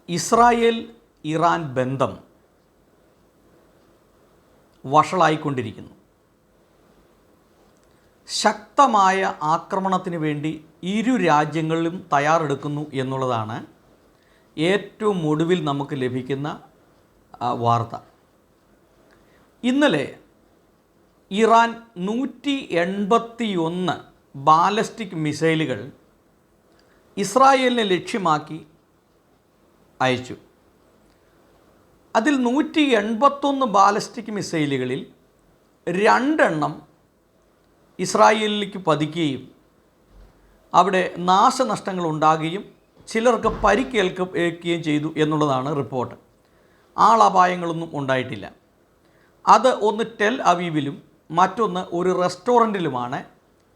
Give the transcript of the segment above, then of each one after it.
Israel Iran ബന്ധം വഷളായിക്കൊണ്ടിരിക്കുന്നു. ശക്തമായ ആക്രമണത്തിന് വേണ്ടി ഇരു രാജ്യങ്ങളിലും തയ്യാറെടുക്കുന്നു എന്നുള്ളതാണ് ഏറ്റവും ഒടുവിൽ നമുക്ക് ലഭിക്കുന്ന വാർത്ത. ഇന്നലെ ഇറാൻ 181 ബാലസ്റ്റിക് മിസൈലുകൾ ഇസ്രായേലിനെ ലക്ഷ്യമാക്കി അയച്ചു. അതിൽ 181 ബാലസ്റ്റിക് മിസൈലുകളിൽ 2 ഇസ്രായേലിലേക്ക് പതിക്കുകയും അവിടെ നാശനഷ്ടങ്ങൾ ഉണ്ടാകുകയും ചിലർക്ക് പരിക്കേൽക്കുകയും ചെയ്തു എന്നുള്ളതാണ് റിപ്പോർട്ട്. ആളപായങ്ങളൊന്നും ഉണ്ടായിട്ടില്ല. അത് ഒന്ന് ടെൽ അവീവിലും മറ്റൊന്ന് ഒരു റെസ്റ്റോറൻറ്റിലുമാണ്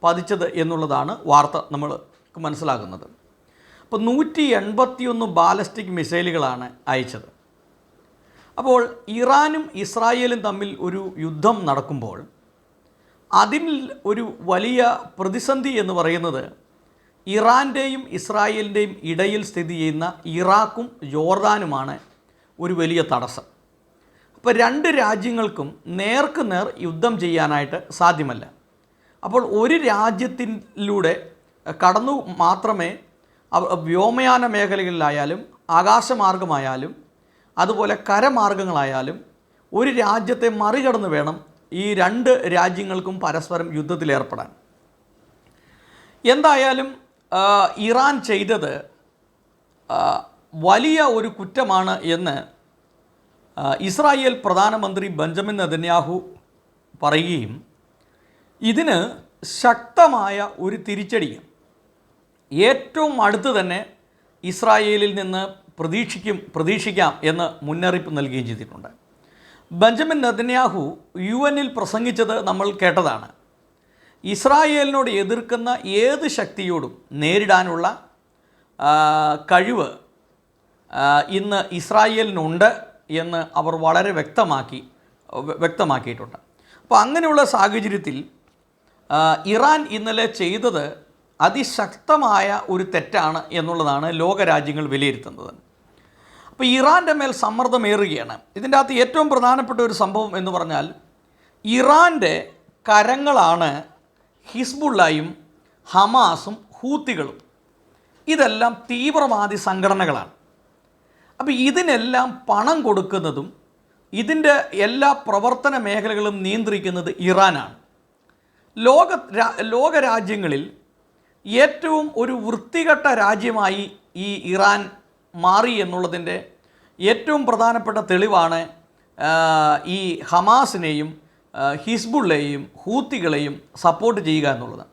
പതിച്ചത് എന്നുള്ളതാണ് വാർത്ത നമ്മൾ മനസ്സിലാകുന്നത്. അപ്പോൾ 181 ബാലസ്റ്റിക് മിസൈലുകളാണ് അയച്ചത്. അപ്പോൾ ഇറാനും ഇസ്രായേലും തമ്മിൽ ഒരു യുദ്ധം നടക്കുമ്പോൾ അതിൽ ഒരു വലിയ പ്രതിസന്ധി എന്ന് പറയുന്നത് ഇറാൻ്റെയും ഇസ്രായേലിൻ്റെയും ഇടയിൽ സ്ഥിതി ചെയ്യുന്ന ഇറാഖും ജോർദാനുമാണ് ഒരു വലിയ തടസ്സം. അപ്പോൾ 2 രാജ്യങ്ങൾക്കും നേർക്ക് നേർ യുദ്ധം ചെയ്യാനായിട്ട് സാധ്യമല്ല. അപ്പോൾ ഒരു രാജ്യത്തിലൂടെ കടന്നു മാത്രമേ വ്യോമയാന മേഖലകളിലായാലും ആകാശമാർഗമായാലും അതുപോലെ കരമാർഗങ്ങളായാലും ഒരു രാജ്യത്തെ മറികടന്ന് വേണം ഈ 2 രാജ്യങ്ങൾക്കും പരസ്പരം യുദ്ധത്തിലേർപ്പെടാൻ. എന്തായാലും ഇറാൻ ചെയ്തത് വലിയ ഒരു കുറ്റമാണ് എന്ന് ഇസ്രായേൽ പ്രധാനമന്ത്രി ബെഞ്ചമിൻ നെതന്യാഹു പറയുകയും ഇതിന് ശക്തമായ ഒരു തിരിച്ചടി ഏറ്റവും അടുത്ത് തന്നെ ഇസ്രായേലിൽ നിന്ന് പ്രതീക്ഷിക്കാം എന്ന് മുന്നറിയിപ്പ് നൽകുകയും ചെയ്തിട്ടുണ്ട്. ബെഞ്ചമിൻ നെതന്യാഹു UN പ്രസംഗിച്ചത് നമ്മൾ കേട്ടതാണ്. ഇസ്രായേലിനോട് എതിർക്കുന്ന ഏത് ശക്തിയോടും നേരിടാനുള്ള കഴിവ് ഇന്ന് ഇസ്രായേലിനുണ്ട് എന്ന് അവർ വളരെ വ്യക്തമാക്കിയിട്ടുണ്ട്. അപ്പോൾ അങ്ങനെയുള്ള സാഹചര്യത്തിൽ ഇറാൻ ഇന്നലെ ചെയ്തത് അതിശക്തമായ ഒരു തെറ്റാണ് എന്നുള്ളതാണ് ലോകരാജ്യങ്ങൾ വിലയിരുത്തുന്നത്. അപ്പോൾ ഇറാൻ്റെ മേൽ സമ്മർദ്ദമേറുകയാണ്. ഇതിൻ്റെ അകത്ത് ഏറ്റവും പ്രധാനപ്പെട്ട ഒരു സംഭവം എന്ന് പറഞ്ഞാൽ ഇറാൻ്റെ കരങ്ങളാണ് ഹിസ്ബുള്ളയും ഹമാസും ഹൂത്തികളും. ഇതെല്ലാം തീവ്രവാദി സംഘടനകളാണ്. അപ്പോൾ ഇതിനെല്ലാം പണം കൊടുക്കുന്നതും ഇതിൻ്റെ എല്ലാ പ്രവർത്തന മേഖലകളും നിയന്ത്രിക്കുന്നത് ഇറാനാണ്. ലോകരാജ്യങ്ങളിൽ ഏറ്റവും ഒരു വൃത്തികെട്ട രാജ്യമായി ഈ ഇറാൻ മാറി എന്നുള്ളതിൻ്റെ ഏറ്റവും പ്രധാനപ്പെട്ട തെളിവാണ് ഈ ഹമാസിനെയും ഹിസ്ബുള്ളയെയും ഹൂത്തികളെയും സപ്പോർട്ട് ചെയ്യുക എന്നുള്ളത്.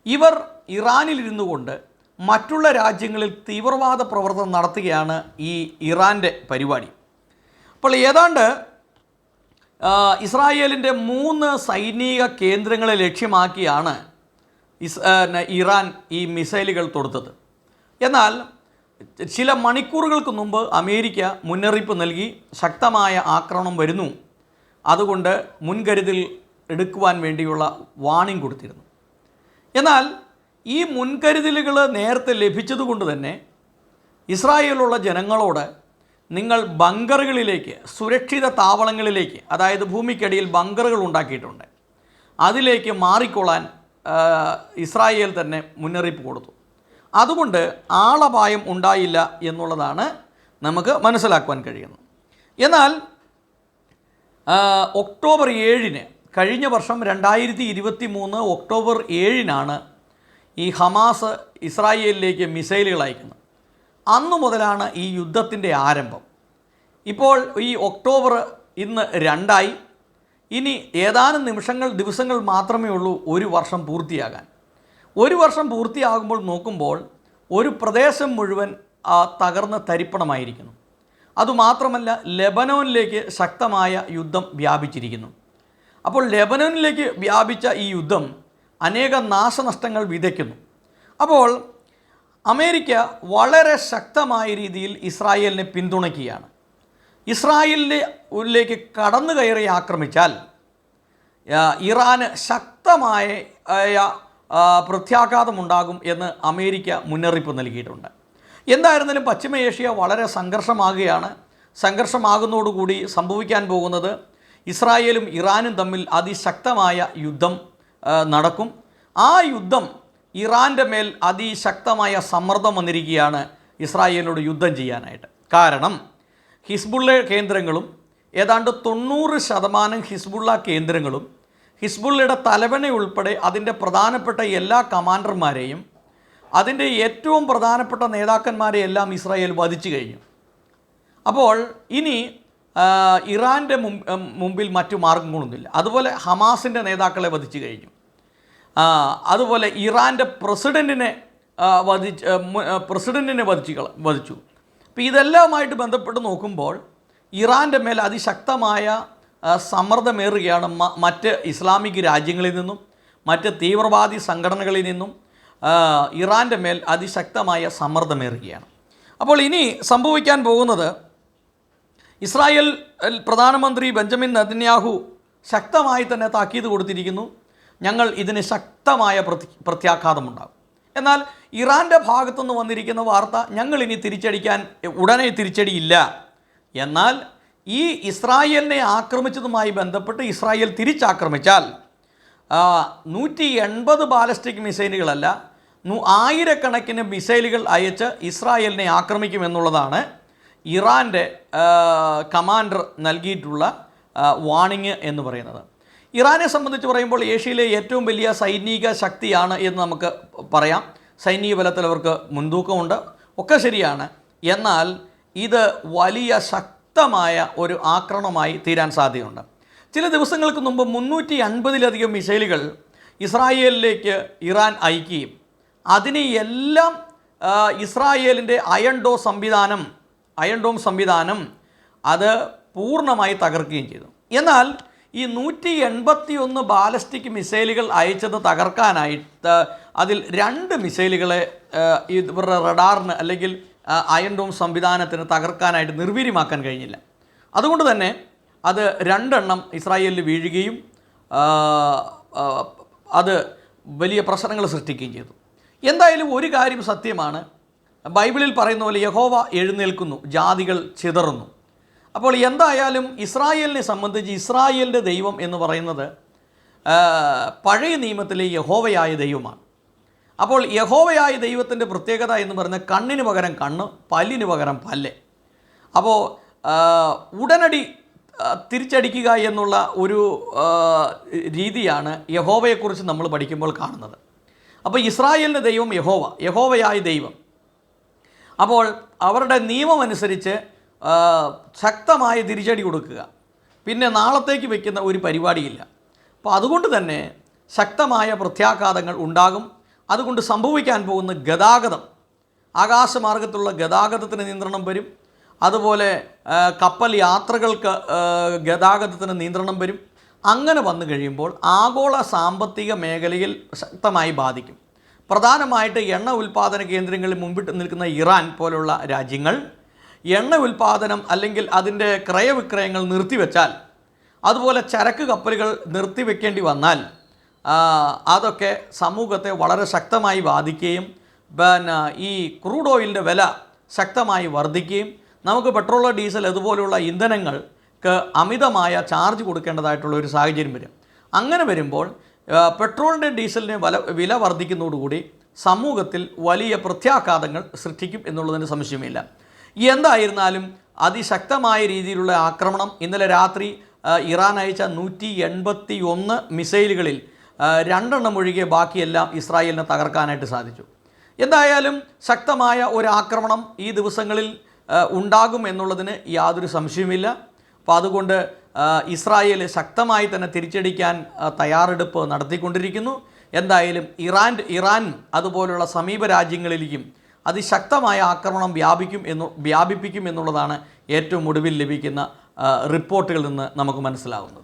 ഇവർ ഇറാനിലിരുന്നു കൊണ്ട് മറ്റുള്ള രാജ്യങ്ങളിൽ തീവ്രവാദ പ്രവർത്തനം നടത്തുകയാണ് ഈ ഇറാൻ്റെ പരിപാടി. അപ്പോൾ ഏതാണ്ട് ഇസ്രായേലിൻ്റെ 3 സൈനിക കേന്ദ്രങ്ങളെ ലക്ഷ്യമാക്കിയാണ് ഇറാൻ ഈ മിസൈലുകൾ തൊടുത്തത്. എന്നാൽ ചില മണിക്കൂറുകൾക്ക് മുമ്പ് അമേരിക്ക മുന്നറിയിപ്പ് നൽകി ശക്തമായ ആക്രമണം വരുന്നു, അതുകൊണ്ട് മുൻകരുതൽ എടുക്കുവാൻ വേണ്ടിയുള്ള വാണിംഗ് കൊടുത്തിരുന്നു. എന്നാൽ ഈ മുൻകരുതലുകൾ നേരത്തെ ലഭിച്ചതുകൊണ്ട് തന്നെ ഇസ്രായേലുള്ള ജനങ്ങളോട് നിങ്ങൾ ബങ്കറുകളിലേക്ക്, സുരക്ഷിത താവളങ്ങളിലേക്ക്, അതായത് ഭൂമിക്കടിയിൽ ബങ്കറുകൾ ഉണ്ടാക്കിയിട്ടുണ്ട്, അതിലേക്ക് മാറിക്കൊള്ളാൻ ഇസ്രായേൽ തന്നെ മുന്നറിയിപ്പ് കൊടുത്തു. അതുകൊണ്ട് ആളപായം ഉണ്ടായില്ല എന്നുള്ളതാണ് നമുക്ക് മനസ്സിലാക്കുവാൻ കഴിയുന്നത്. എന്നാൽ ഒക്ടോബർ 7 കഴിഞ്ഞ വർഷം 2023 ഒക്ടോബർ 7 ഈ ഹമാസ് ഇസ്രായേലിലേക്ക് മിസൈലുകൾ അയക്കുന്നത്. അന്നു മുതലാണ് ഈ യുദ്ധത്തിൻ്റെ ആരംഭം. ഇപ്പോൾ ഈ ഒക്ടോബർ ഇന്ന് 2 ഇനി ഏതാനും ദിവസങ്ങൾ മാത്രമേ ഉള്ളൂ 1 വർഷം പൂർത്തിയാകാൻ. 1 വർഷം പൂർത്തിയാകുമ്പോൾ നോക്കുമ്പോൾ ഒരു പ്രദേശം മുഴുവൻ തകർന്ന് തരിപ്പണമായിരിക്കുന്നു. അതുമാത്രമല്ല ലെബനോനിലേക്ക് ശക്തമായ യുദ്ധം വ്യാപിച്ചിരിക്കുന്നു. അപ്പോൾ ലെബനോനിലേക്ക് വ്യാപിച്ച ഈ യുദ്ധം അനേക നാശനഷ്ടങ്ങൾ വിതയ്ക്കുന്നു. അപ്പോൾ അമേരിക്ക വളരെ ശക്തമായ രീതിയിൽ ഇസ്രായേലിനെ പിന്തുണയ്ക്കുകയാണ്. ഇസ്രായേലിലേക്ക് കടന്നു കയറി ആക്രമിച്ചാൽ ഇറാന് ശക്തമായ പ്രത്യാഘാതമുണ്ടാകും എന്ന് അമേരിക്ക മുന്നറിയിപ്പ് നൽകിയിട്ടുണ്ട്. എന്തായിരുന്നാലും പശ്ചിമ ഏഷ്യ വളരെ സംഘർഷമാകുകയാണ്. സംഘർഷമാകുന്നതോടുകൂടി സംഭവിക്കാൻ പോകുന്നത് ഇസ്രായേലും ഇറാനും തമ്മിൽ അതിശക്തമായ യുദ്ധം നടക്കും. ആ യുദ്ധം ഇറാൻ്റെ മേൽ അതിശക്തമായ സമ്മർദ്ദം വന്നിരിക്കുകയാണ് ഇസ്രായേലിനോട് യുദ്ധം ചെയ്യാനായിട്ട്. കാരണം ഹിസ്ബുള്ള കേന്ദ്രങ്ങളും ഏതാണ്ട് 90% ഹിസ്ബുള്ള കേന്ദ്രങ്ങളും ഹിസ്ബുള്ളയുടെ തലവനെ ഉൾപ്പെടെ അതിൻ്റെ പ്രധാനപ്പെട്ട എല്ലാ കമാൻഡർമാരെയും അതിൻ്റെ ഏറ്റവും പ്രധാനപ്പെട്ട നേതാക്കന്മാരെയെല്ലാം ഇസ്രായേൽ വധിച്ചു കഴിഞ്ഞു. അപ്പോൾ ഇനി ഇറാൻ്റെ മുമ്പിൽ മറ്റു മാർഗങ്ങളൊന്നുമില്ല. അതുപോലെ ഹമാസിൻ്റെ നേതാക്കളെ വധിച്ചു കഴിഞ്ഞു. അതുപോലെ ഇറാൻ്റെ പ്രസിഡൻറ്റിനെ വധിച്ചു. അപ്പോൾ ഇതെല്ലാമായിട്ട് ബന്ധപ്പെട്ട് നോക്കുമ്പോൾ ഇറാൻ്റെ മേൽ അതിശക്തമായ സമ്മർദ്ദമേറുകയാണ് മറ്റ് ഇസ്ലാമിക് രാജ്യങ്ങളിൽ നിന്നും മറ്റ് തീവ്രവാദി സംഘടനകളിൽ നിന്നും ഇറാൻ്റെ മേൽ അതിശക്തമായ സമ്മർദ്ദമേറുകയാണ്. അപ്പോൾ ഇനി സംഭവിക്കാൻ പോകുന്നത് ഇസ്രായേൽ പ്രധാനമന്ത്രി ബെഞ്ചമിൻ നെതന്യാഹു ശക്തമായി തന്നെ താക്കീത് കൊടുത്തിരിക്കുന്നു. ഞങ്ങൾ ഇതിന് ശക്തമായ പ്രത്യാഘാതമുണ്ടാകും. എന്നാൽ ഇറാൻ്റെ ഭാഗത്തുനിന്ന് വന്നിരിക്കുന്ന വാർത്ത ഞങ്ങളിനി ഉടനെ തിരിച്ചടിയില്ല. എന്നാൽ ഈ ഇസ്രായേലിനെ ആക്രമിച്ചതുമായി ബന്ധപ്പെട്ട് ഇസ്രായേൽ തിരിച്ചാക്രമിച്ചാൽ 180 ബാലിസ്റ്റിക് മിസൈലുകളല്ല, ആയിരക്കണക്കിന് മിസൈലുകൾ അയച്ച് ഇസ്രായേലിനെ ആക്രമിക്കുമെന്നുള്ളതാണ് ഇറാൻ്റെ കമാൻഡർ നൽകിയിട്ടുള്ള വാണിംഗ് എന്ന് പറയുന്നത്. ഇറാനെ സംബന്ധിച്ച് പറയുമ്പോൾ ഏഷ്യയിലെ ഏറ്റവും വലിയ സൈനിക ശക്തിയാണ് എന്ന് നമുക്ക് പറയാം. സൈനിക ബലത്തിൽ അവർക്ക് മുൻതൂക്കമുണ്ട്, ഒക്കെ ശരിയാണ്. എന്നാൽ ഇത് വലിയ ശക്തമായ ഒരു ആക്രമണമായി തീരാൻ സാധ്യതയുണ്ട്. ചില ദിവസങ്ങൾക്ക് മുമ്പ് 350-ലധികം മിസൈലുകൾ ഇസ്രായേലിലേക്ക് ഇറാൻ അയക്കുകയും അതിനെ എല്ലാം ഇസ്രായേലിൻ്റെ അയൺ ഡോം സംവിധാനം അത് പൂർണ്ണമായി തകർക്കുകയും ചെയ്തു. എന്നാൽ ഈ 181 ബാലിസ്റ്റിക് മിസൈലുകൾ അയച്ചത് തകർക്കാനായിട്ട് അതിൽ 2 മിസൈലുകളെ ഇവരുടെ റഡാറിന് അല്ലെങ്കിൽ അയൺ ഡോം സംവിധാനത്തിന് തകർക്കാനായിട്ട് നിർവീര്യമാക്കാൻ കഴിഞ്ഞില്ല. അതുകൊണ്ട് തന്നെ അത് 2 എണ്ണം ഇസ്രായേലിൽ വീഴുകയും അത് വലിയ പ്രശ്നങ്ങൾ സൃഷ്ടിക്കുകയും ചെയ്തു. എന്തായാലും ഒരു കാര്യം സത്യമാണ്, ബൈബിളിൽ പറയുന്ന പോലെ യഹോവ എഴുന്നേൽക്കുന്നു, ജാതികൾ ചിതറുന്നു. അപ്പോൾ എന്തായാലും ഇസ്രായേലിനെ സംബന്ധിച്ച് ഇസ്രായേലിൻ്റെ ദൈവം എന്ന് പറയുന്നത് പഴയ നിയമത്തിലെ യഹോവയായ ദൈവമാണ്. അപ്പോൾ യഹോവയായ ദൈവത്തിൻ്റെ പ്രത്യേകത എന്ന് പറയുന്നത് കണ്ണിന് പകരം കണ്ണ്, പല്ലിന് പകരം പല്ല്. അപ്പോൾ ഉടനടി തിരിച്ചടിക്കുക എന്നുള്ള ഒരു രീതിയാണ് യഹോവയെക്കുറിച്ച് നമ്മൾ പഠിക്കുമ്പോൾ കാണുന്നത്. അപ്പോൾ ഇസ്രായേലിൻ്റെ ദൈവം യഹോവയായ ദൈവം. അപ്പോൾ അവരുടെ നിയമമനുസരിച്ച് ശക്തമായ തിരിച്ചടി കൊടുക്കുക, പിന്നെ നാളത്തേക്ക് വയ്ക്കുന്ന ഒരു പരിപാടിയില്ല. അപ്പോൾ അതുകൊണ്ട് തന്നെ ശക്തമായ പ്രത്യാഘാതങ്ങൾ ഉണ്ടാകും. അതുകൊണ്ട് സംഭവിക്കാൻ പോകുന്ന ഗതാഗതം, ആകാശമാർഗത്തിലുള്ള ഗതാഗതത്തിന് നിയന്ത്രണം വരും. അതുപോലെ കപ്പൽ യാത്രകൾക്ക് ഗതാഗതത്തിന് നിയന്ത്രണം വരും. അങ്ങനെ വന്നു കഴിയുമ്പോൾ ആഗോള സാമ്പത്തിക മേഖലയിൽ ശക്തമായി ബാധിക്കും. പ്രധാനമായിട്ട് എണ്ണ ഉൽപ്പാദന കേന്ദ്രങ്ങളിൽ മുമ്പിട്ട് നിൽക്കുന്ന ഇറാൻ പോലുള്ള രാജ്യങ്ങൾ എണ്ണ ഉൽപ്പാദനം അല്ലെങ്കിൽ അതിൻ്റെ ക്രയവിക്രയങ്ങൾ നിർത്തിവെച്ചാൽ, അതുപോലെ ചരക്ക് കപ്പലുകൾ നിർത്തിവെക്കേണ്ടി വന്നാൽ അതൊക്കെ സമൂഹത്തെ വളരെ ശക്തമായി ബാധിക്കുകയും ഈ ക്രൂഡ് ഓയിലിൻ്റെ വില ശക്തമായി വർദ്ധിക്കുകയും നമുക്ക് പെട്രോൾ, ഡീസൽ അതുപോലുള്ള ഇന്ധനങ്ങൾക്ക് അമിതമായ ചാർജ് കൊടുക്കേണ്ടതായിട്ടുള്ള ഒരു സാഹചര്യം വരും. അങ്ങനെ വരുമ്പോൾ പെട്രോളിൻ്റെ ഡീസലിൻ്റെ വില വർദ്ധിക്കുന്നതോടുകൂടി സമൂഹത്തിൽ വലിയ പ്രത്യാഘാതങ്ങൾ സൃഷ്ടിക്കും എന്നുള്ളതിന് സംശയമില്ല. എന്തായിരുന്നാലും അതിശക്തമായ രീതിയിലുള്ള ആക്രമണം ഇന്നലെ രാത്രി ഇറാൻ അയച്ച 181 മിസൈലുകളിൽ 2 എണ്ണം ഒഴികെ ബാക്കിയെല്ലാം ഇസ്രായേലിനെ തകർക്കാനായിട്ട് സാധിച്ചു. എന്തായാലും ശക്തമായ ഒരു ആക്രമണം ഈ ദിവസങ്ങളിൽ ഉണ്ടാകും എന്നുള്ളതിന് യാതൊരു സംശയവുമില്ല. അപ്പോൾ അതുകൊണ്ട് ഇസ്രായേൽ ശക്തമായി തന്നെ തിരിച്ചടിക്കാൻ തയ്യാറെടുപ്പ് നടത്തിക്കൊണ്ടിരിക്കുന്നു. എന്തായാലും ഇറാൻ അതുപോലുള്ള സമീപ രാജ്യങ്ങളിലേക്കും അതിശക്തമായ ആക്രമണം വ്യാപിപ്പിക്കും എന്നുള്ളതാണ് ഏറ്റവും ഒടുവിൽ ലഭിക്കുന്ന റിപ്പോർട്ടുകളിൽ നിന്ന് നമുക്ക് മനസ്സിലാവുന്നത്.